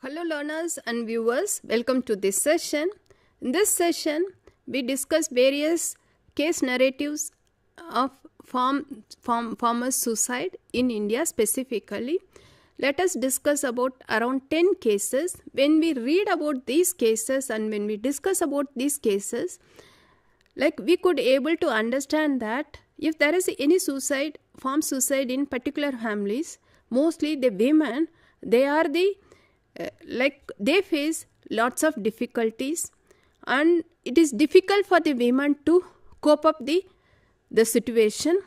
Hello learners and viewers, welcome to this session. In this session, we discuss various case narratives of farmers' suicide in India specifically. Let us discuss about around 10 cases. When we read about these cases and when we discuss about these cases, we could able to understand that if there is any suicide, farm suicide in particular families, mostly the women, they are the they face lots of difficulties and it is difficult for the women to cope up the situation.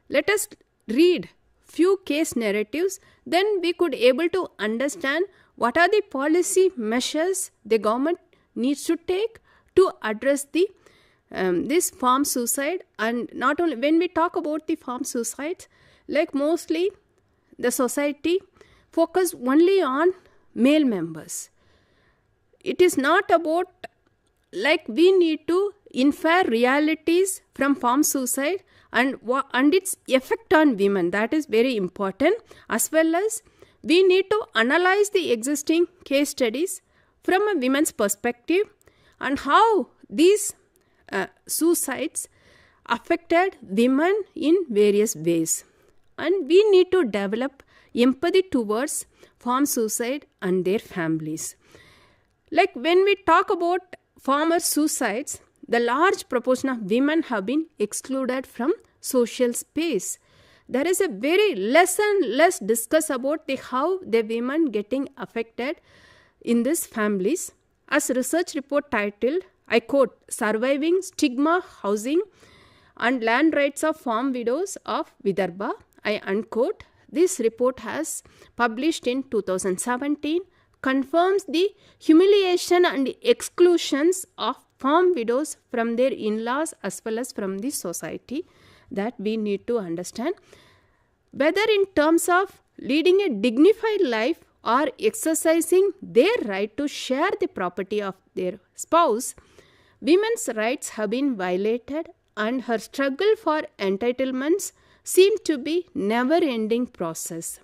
Let us read few case narratives, then we could able to understand what are the policy measures the government needs to take to address the this farm suicide. And not only when we talk about the farm suicides, mostly the society focus only on male members. It is not about we need to infer realities from farm suicide and its effect on women. That is very important, as well as we need to analyze the existing case studies from a women's perspective and how these suicides affected women in various ways. And we need to develop empathy towards farm suicide and their families. When we talk about farmer suicides, the large proportion of women have been excluded from social space. There is a very less and less discuss about how the women getting affected in these families. As research report titled, I quote, "Surviving Stigma, Housing and Land Rights of Farm Widows of Vidarbha," I unquote. This report has published in 2017 confirms the humiliation and exclusions of farm widows from their in-laws as well as from the society that we need to understand. Whether in terms of leading a dignified life or exercising their right to share the property of their spouse, women's rights have been violated and her struggle for entitlements seem to be never-ending process.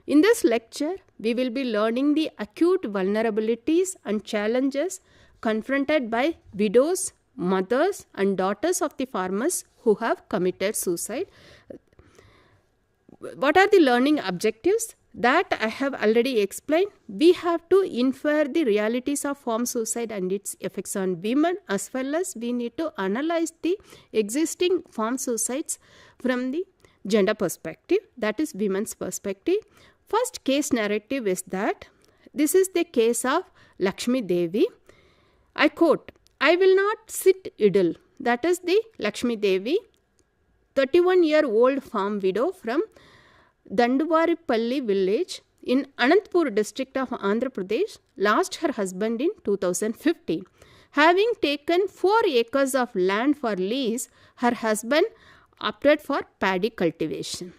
In this lecture, we will be learning the acute vulnerabilities and challenges confronted by widows, mothers and daughters of the farmers who have committed suicide. What are the learning objectives? That I have already explained. We have to infer the realities of farm suicide and its effects on women, as well as we need to analyze the existing farm suicides from the gender perspective, that is women's perspective. First case narrative is that this is the case of Lakshmi Devi. I quote, "I will not sit idle." That is the Lakshmi Devi, 31-year-old farm widow from Danduvaripalli village in Anantapur district of Andhra Pradesh, lost her husband in 2015. Having taken 4 acres of land for lease, her husband opted for paddy cultivation.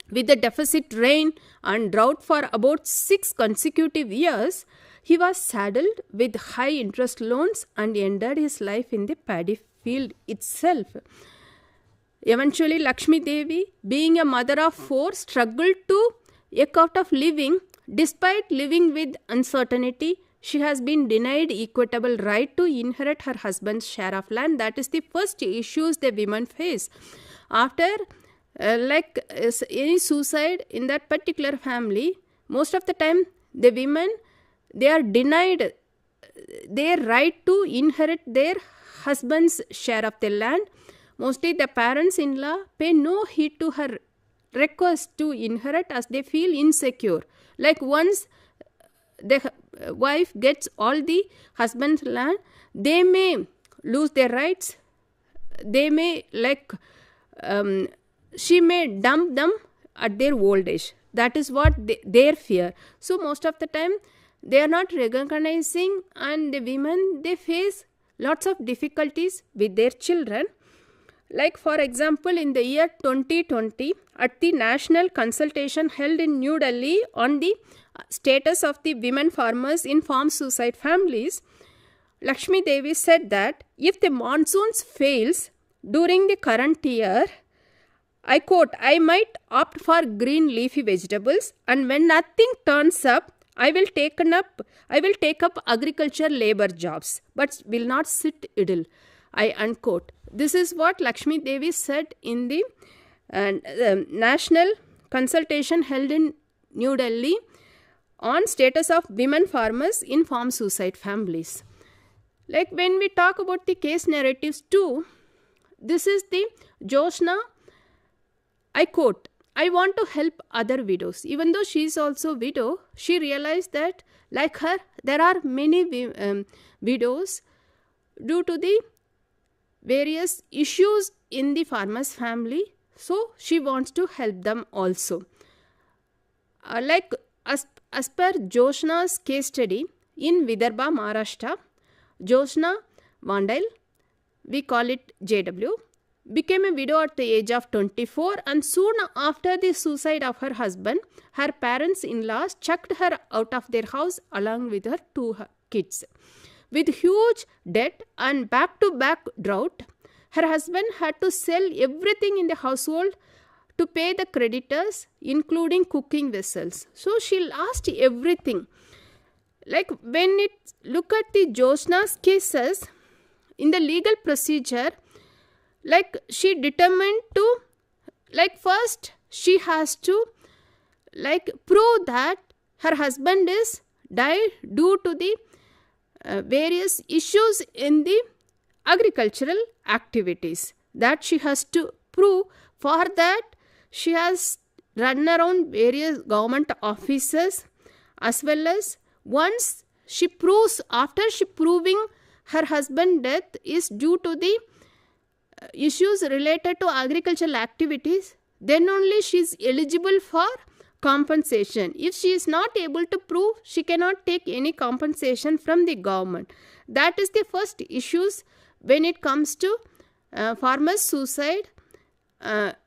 With the deficit rain and drought for about 6 consecutive years, he was saddled with high interest loans and ended his life in the paddy field itself. Eventually, Lakshmi Devi, being a mother of 4, struggled to eke out of living. Despite living with uncertainty, she has been denied equitable right to inherit her husband's share of land. That is the first issues the women face. After any suicide in that particular family, most of the time the women, they are denied their right to inherit their husband's share of the land. Mostly the parents-in-law pay no heed to her request to inherit as they feel insecure. Once the wife gets all the husband's land, they may lose their rights. They may she may dump them at their old age. That is what their fear. So most of the time they are not recognizing, and the women, they face lots of difficulties with their children. For example, in the year 2020, at the national consultation held in New Delhi on the status of the women farmers in farm suicide families, Lakshmi Devi said that if the monsoons fails during the current year, I quote, "I might opt for green leafy vegetables, and when nothing turns up, I will take up agriculture labor jobs, but will not sit idle. I unquote. This is what Lakshmi Devi said in the national consultation held in New Delhi on status of women farmers in farm suicide families. Like when we talk about the case narratives too, this is the Joshna. I quote, I want to help other widows. Even though she is also widow, she realized that like her, there are many widows due to the various issues in the farmer's family. So she wants to help them also. As per Joshna's case study in Vidarbha, Maharashtra, Joshna Vandal, we call it JW, became a widow at the age of 24, and soon after the suicide of her husband, her parents-in-laws chucked her out of their house along with her two kids. With huge debt and back-to-back drought, her husband had to sell everything in the household to pay the creditors, including cooking vessels. So she lost everything. Like when look at the Joshna's cases, in the legal procedure, like she determined to, like first she has to like prove that her husband is died due to the various issues in the agricultural activities. That she has to prove. For that, she has run around various government offices, as well as once she proves, after she proving her husband's death is due to the issues related to agricultural activities, then only she is eligible for compensation. If she is not able to prove, she cannot take any compensation from the government. That is the first issues when it comes to farmers' suicide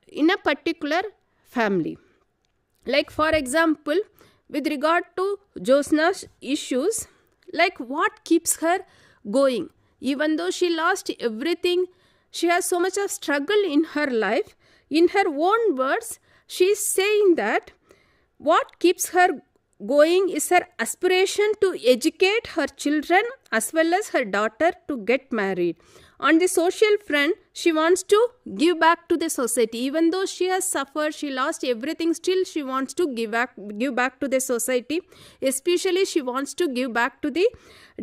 in a particular family. Like for example, with regard to Joshna's issues, like what keeps her going? Even though she lost everything, she has so much of struggle in her life. In her own words, she is saying that what keeps her going is her aspiration to educate her children as well as her daughter to get married. On the social front, she wants to give back to the society. Even though she has suffered, she lost everything, still she wants to give back to the society. Especially she wants to give back to the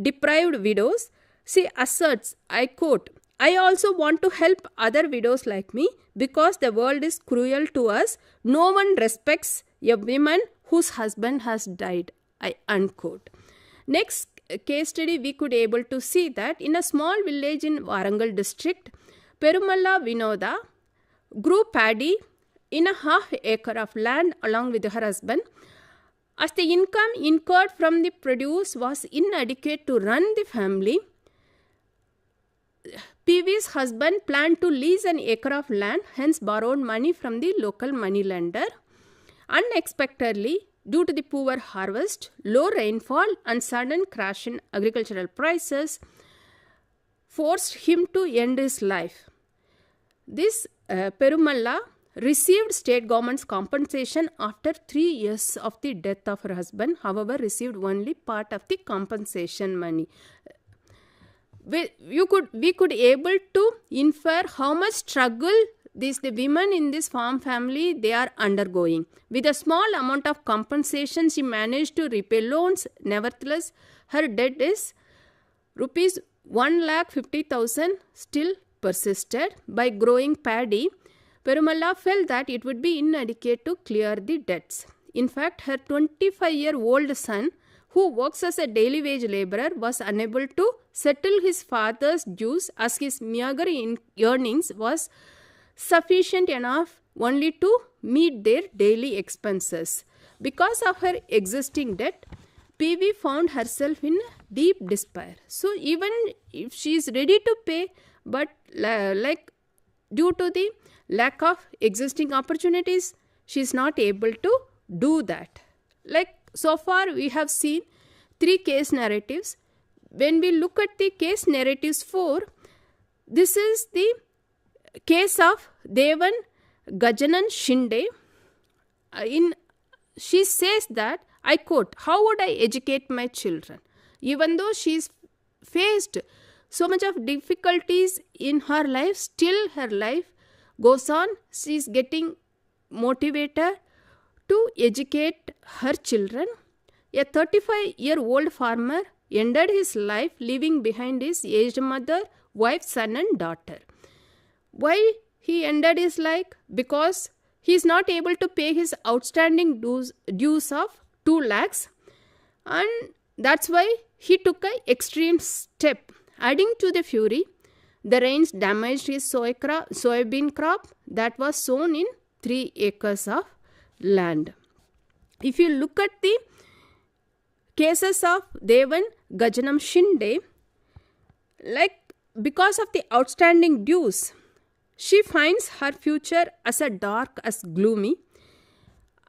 deprived widows. She asserts, I quote, I also want to help other widows like me because the world is cruel to us. No one respects a woman whose husband has died. I unquote. Next case study, we could able to see that in a small village in Warangal district, Perumalla Vinoda grew paddy in a half acre of land along with her husband. As the income incurred from the produce was inadequate to run the family, PV's husband planned to lease an acre of land, hence borrowed money from the local moneylender. Unexpectedly, due to the poor harvest, low rainfall and sudden crash in agricultural prices, forced him to end his life. This Perumalla received state government's compensation after 3 years of the death of her husband, however received only part of the compensation money. We could able to infer how much struggle the women in this farm family they are undergoing. With a small amount of compensation, she managed to repay loans. Nevertheless, her debt is rupees 1,50,000 still persisted. By growing paddy, Perumalla felt that it would be inadequate to clear the debts. In fact, her 25-year-old son, who works as a daily wage laborer, was unable to settle his father's dues as his meager earnings was sufficient enough only to meet their daily expenses. Because of her existing debt, PV found herself in deep despair. So even if she is ready to pay, but like due to the lack of existing opportunities, she is not able to do that. Like so far we have seen 3 case narratives. When we look at the case narratives 4, this is the case of Devan Gajanan Shinde. She says that I quote, how would I educate my children? Even though she's faced so much of difficulties in her life, still her life goes on. She's getting motivated to educate her children. A 35-year-old farmer ended his life leaving behind his aged mother, wife, son and daughter. Why he ended his life? Because he is not able to pay his outstanding dues of 2 lakhs, and that's why he took an extreme step. Adding to the fury, the rains damaged his soybean crop that was sown in 3 acres of land. If you look at the cases of Devan Gajanam Shinde, like because of the outstanding dues, she finds her future as dark as gloomy.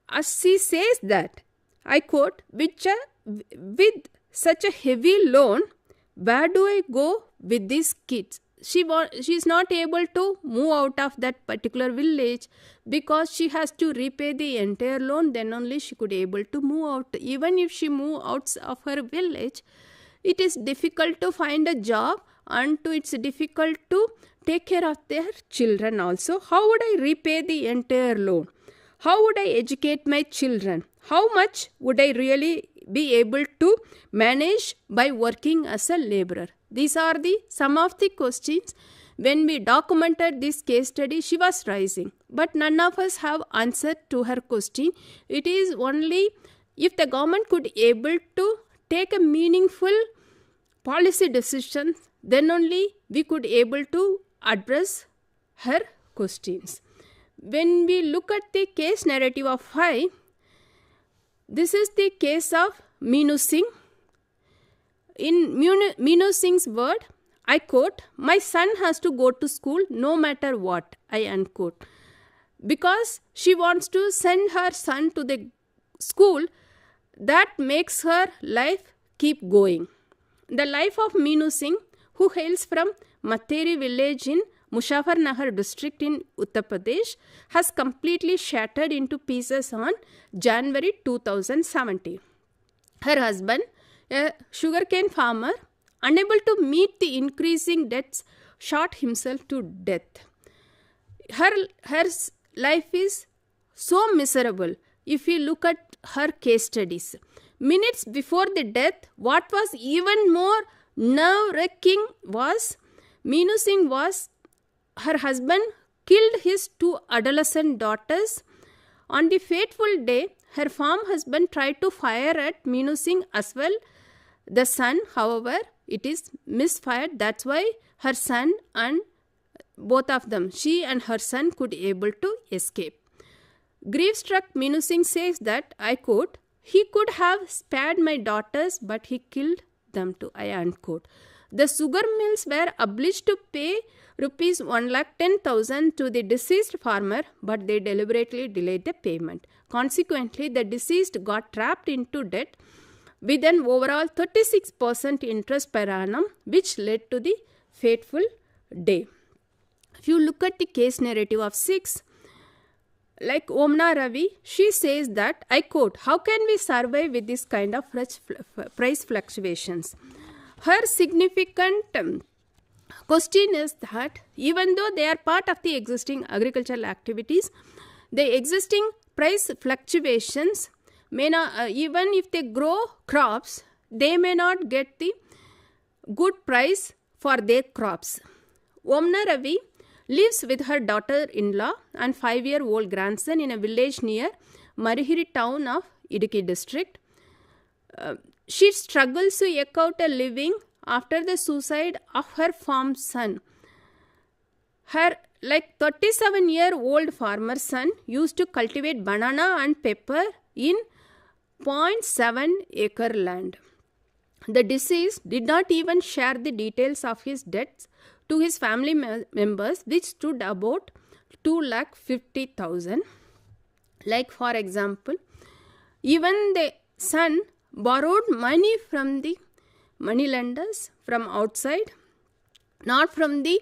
As she says that, I quote, with such a heavy loan, where do I go with these kids? She is not able to move out of that particular village because she has to repay the entire loan. Then only she could able to move out. Even if she move out of her village, it is difficult to find a job, and it's difficult to take care of their children also. How would I repay the entire loan? How would I educate my children? How much would I really be able to manage by working as a laborer? These are some of the questions when we documented this case study she was raising. But none of us have answered to her question. It is only if the government could able to take a meaningful policy decision, then only we could able to address her questions. When we look at the case narrative of 5, this is the case of Meenu Singh. In Meenu Singh's word, I quote, my son has to go to school no matter what, I unquote. Because she wants to send her son to the school, that makes her life keep going. The life of Meenu Singh, who hails from Materi village in Muzaffarnagar district in Uttar Pradesh, has completely shattered into pieces on January 2017. Her husband, a sugarcane farmer, unable to meet the increasing debts, shot himself to death. Her life is so miserable. If you look at her case studies, minutes before the death, what was even more nerve-wracking was Meenu Singh her husband killed his 2 adolescent daughters. On the fateful day, her farm husband tried to fire at Meenu Singh as well. The son, however, it is misfired. That's why her son and both of them, she and her son, could able to escape. Grief-struck Meenu Singh says that, I quote, he could have spared my daughters, but he killed them too, I unquote. The sugar mills were obliged to pay rupees 1,10,000 to the deceased farmer, but they deliberately delayed the payment. Consequently, the deceased got trapped into debt with an overall 36% interest per annum, which led to the fateful day. If you look at the case narrative of 6, like Omna Ravi, she says that, I quote, how can we survive with this kind of price fluctuations? Her significant question is that even though they are part of the existing agricultural activities, the existing price fluctuations may not, even if they grow crops, they may not get the good price for their crops. Omna Ravi lives with her daughter-in-law and 5-year-old grandson in a village near Marihiri town of Idukki district. She struggles to eke out a living after the suicide of her farm son. Her 37-year-old farmer son used to cultivate banana and pepper in 0.7 acre land. The deceased did not even share the details of his debts to his family members, which stood about 2,50,000. Like for example, even the son borrowed money from the money lenders from outside, not from the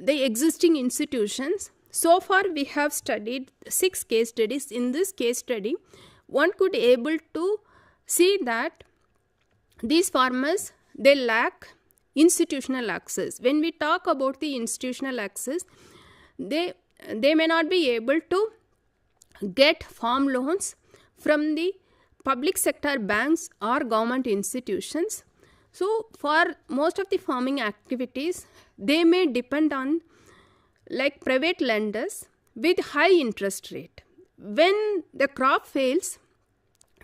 existing institutions. So far we have studied 6 case studies. In this case study, one could able to see that these farmers, they lack institutional access. When we talk about the institutional access, they may not be able to get farm loans from the public sector banks or government institutions. So for most of the farming activities, they may depend on like private lenders with high interest rate. When the crop fails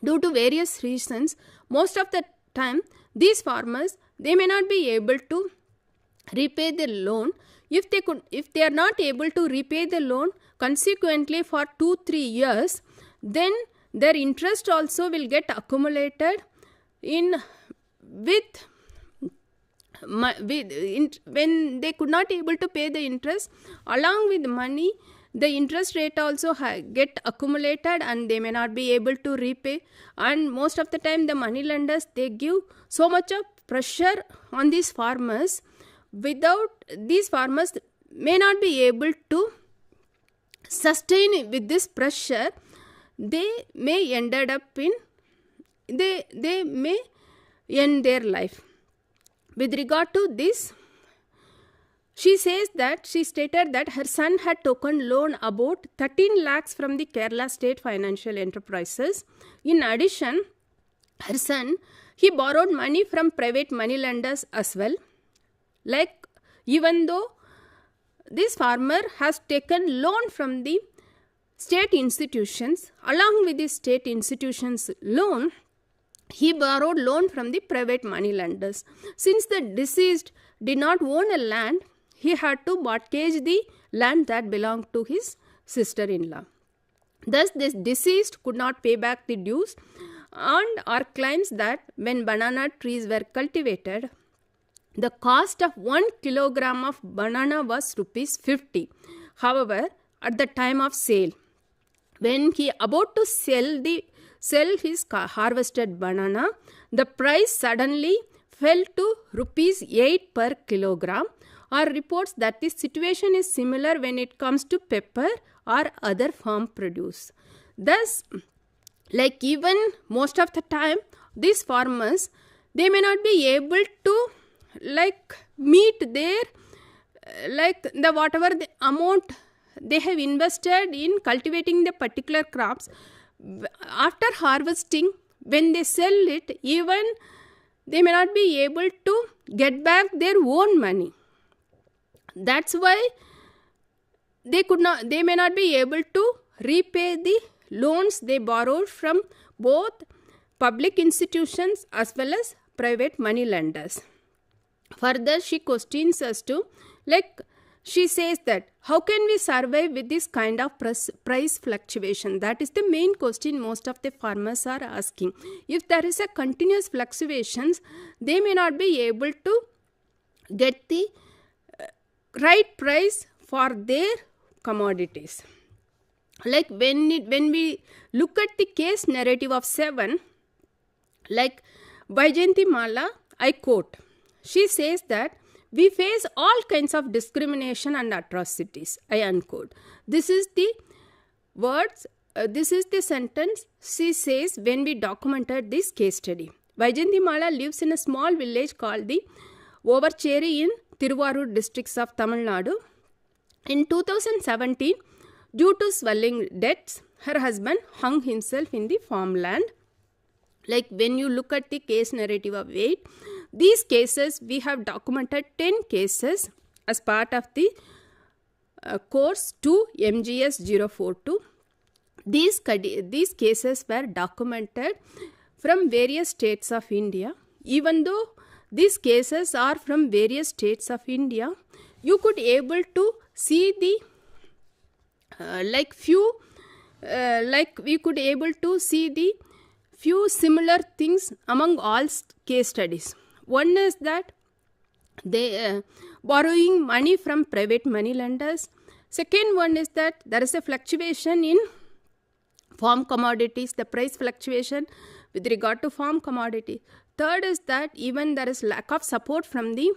due to various reasons, most of the time these farmers, they may not be able to repay the loan. If they are not able to repay the loan consequently for 2-3 years, then their interest also will get accumulated when they could not able to pay the interest, along with money, the interest rate also get accumulated and they may not be able to repay. And most of the time the money lenders, they give so much of pressure on these farmers. Without these farmers may not be able to sustain with this pressure, they may end their life. With regard to this, she stated that her son had taken loan about 13 lakhs from the Kerala State Financial Enterprises. In addition, her son, he borrowed money from private money lenders as well. Like, even though this farmer has taken loan from the state institutions, along with the state institutions loan, he borrowed loan from the private money lenders. Since the deceased did not own a land, he had to mortgage the land that belonged to his sister-in-law. Thus, this deceased could not pay back the dues, and our claims that when banana trees were cultivated, the cost of 1 kilogram of banana was ₹50. However, at the time of sale, when he about to sell his harvested banana, the price suddenly fell to ₹8 per kilogram. Our reports that the situation is similar when it comes to pepper or other farm produce. Thus, like even most of the time, these farmers, they may not be able to meet their whatever the amount they have invested in cultivating the particular crops. After harvesting, when they sell it, even they may not be able to get back their own money. That's why they may not be able to repay the loans they borrowed from both public institutions as well as private money lenders. Further, she questions us to, she says that how can we survive with this kind of price fluctuation? That is the main question most of the farmers are asking. If there is a continuous fluctuations, they may not be able to get the right price for their commodities. Like when we look at the case narrative of 7, like Vaijayanti Mala, I quote, she says that we face all kinds of discrimination and atrocities, I unquote. This is the words, this is the sentence she says when we documented this case study. Vaijayanti Mala lives in a small village called the Overcheri in Tiruvarur districts of Tamil Nadu. In 2017, due to swelling debts, her husband hung himself in the farmland. Like when you look at the case narrative of 8, these cases, we have documented 10 cases as part of the course 2 MGS 042. These cases were documented from various states of India. Even though these cases are from various states of India, you could able to see the we could able to see the few similar things among all case studies. One is that they borrowing money from private money lenders. Second one is that there is a fluctuation in farm commodities, the price fluctuation with regard to farm commodity. Third is that even there is lack of support from the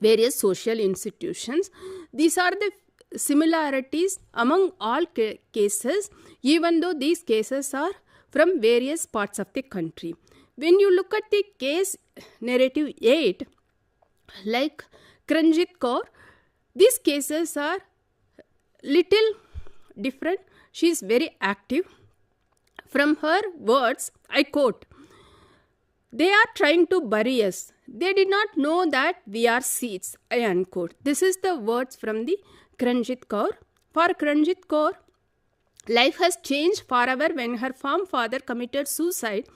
various social institutions. These are the similarities among all cases, even though these cases are from various parts of the country. When you look at the case narrative 8, like Kranjit Kaur, these cases are little different. She is very active. From her words, I quote, "They are trying to bury us. They did not know that we are seeds," I unquote. This is the words from the Kranjit Kaur. For Kranjit Kaur, life has changed forever when her farm father committed suicide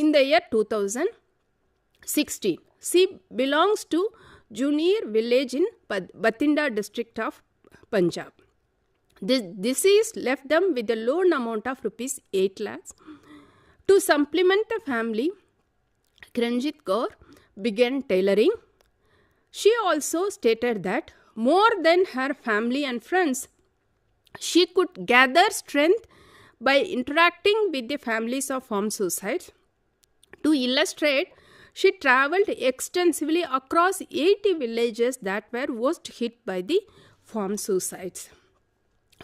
in the year 2016. She belongs to Junior village in Bathinda district of Punjab. This disease left them with a loan amount of rupees 8 lakhs. To supplement the family, Kranjit Kaur began tailoring. She also stated that more than her family and friends, she could gather strength by interacting with the families of farm suicides. To illustrate, she travelled extensively across 80 villages that were worst hit by the farm suicides.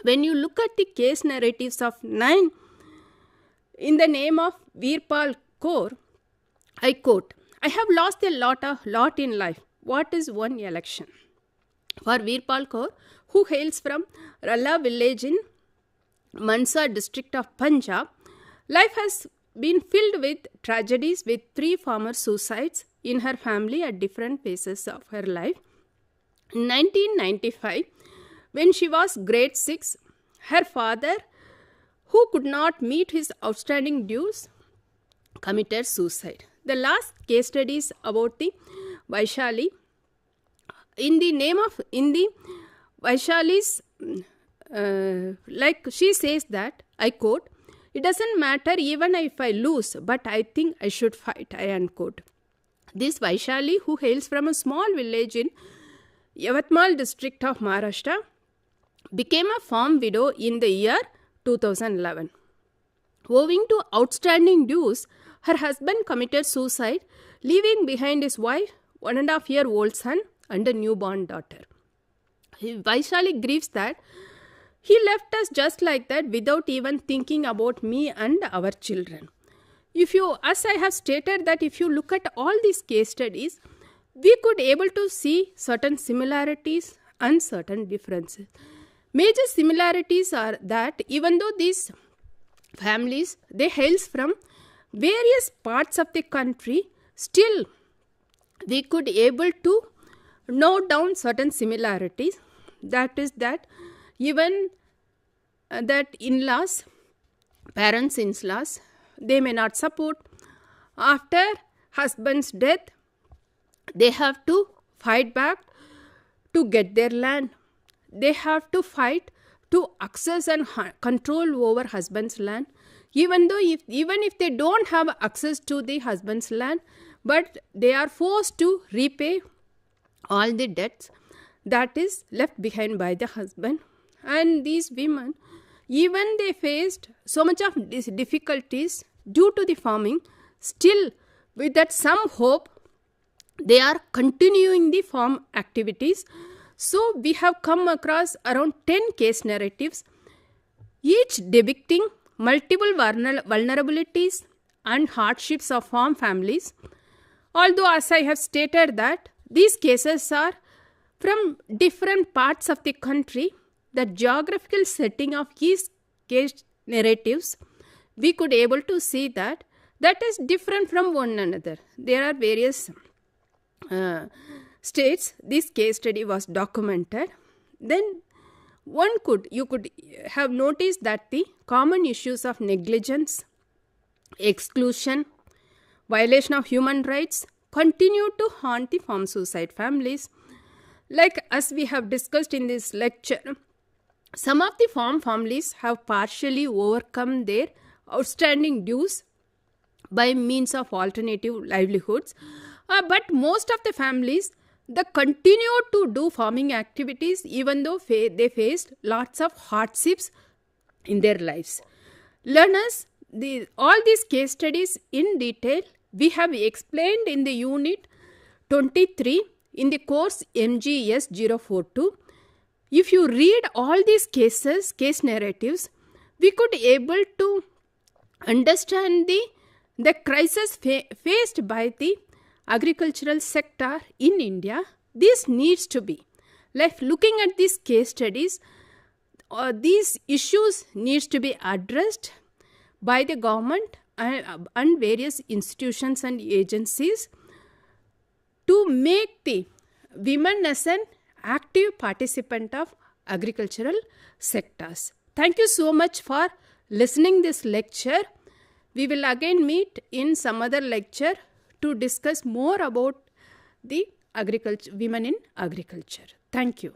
When you look at the case narratives of 9, in the name of Virpal Kaur, I quote, "I have lost a lot in life. What is one election?" For Virpal Kaur, who hails from Ralla village in Mansar district of Punjab, life has been filled with tragedies, with 3 farmer suicides in her family at different phases of her life. In 1995, when she was grade 6, her father, who could not meet his outstanding dues, committed suicide. The last case study is about the Vaishali. In the Vaishali's, like she says that, I quote, "It doesn't matter even if I lose, but I think I should fight," I unquote. This Vaishali, who hails from a small village in Yavatmal district of Maharashtra, became a farm widow in the year 2011. Owing to outstanding dues, her husband committed suicide, leaving behind his wife, 1.5-year-old son, and a newborn daughter. Vaishali grieves that he left us just like that without even thinking about me and our children. As I have stated, that if you look at all these case studies, we could able to see certain similarities and certain differences. Major similarities are that even though these families, they hails from various parts of the country, still we could able to note down certain similarities. That is that even that in-laws, parents in-laws, they may not support. After husband's death, they have to fight back to get their land. They have to fight to access and control over husband's land. Even if they don't have access to the husband's land, but they are forced to repay all the debts that is left behind by the husband. And these women, even they faced so much of these difficulties due to the farming, still with that some hope, they are continuing the farm activities. So we have come across around 10 case narratives, each depicting multiple vulnerabilities and hardships of farm families. Although, as I have stated that these cases are from different parts of the country, the geographical setting of these case narratives, we could able to see that is different from one another. There are various states this case study was documented. Then you could have noticed that the common issues of negligence, exclusion, violation of human rights continue to haunt the farm suicide families. Like as we have discussed in this lecture, some of the farm families have partially overcome their outstanding dues by means of alternative livelihoods, but most of the families, they continue to do farming activities even though they faced lots of hardships in their lives. Learners, all these case studies in detail we have explained in the unit 23 in the course MGS 042. If you read all these case narratives, we could able to understand the crisis faced by the agricultural sector in India, this needs to be, like looking at these case studies, these issues needs to be addressed by the government and various institutions and agencies to make the women as an active participant of agricultural sectors. Thank you so much for listening this lecture. We will again meet in some other lecture to discuss more about the women in agriculture. Thank you.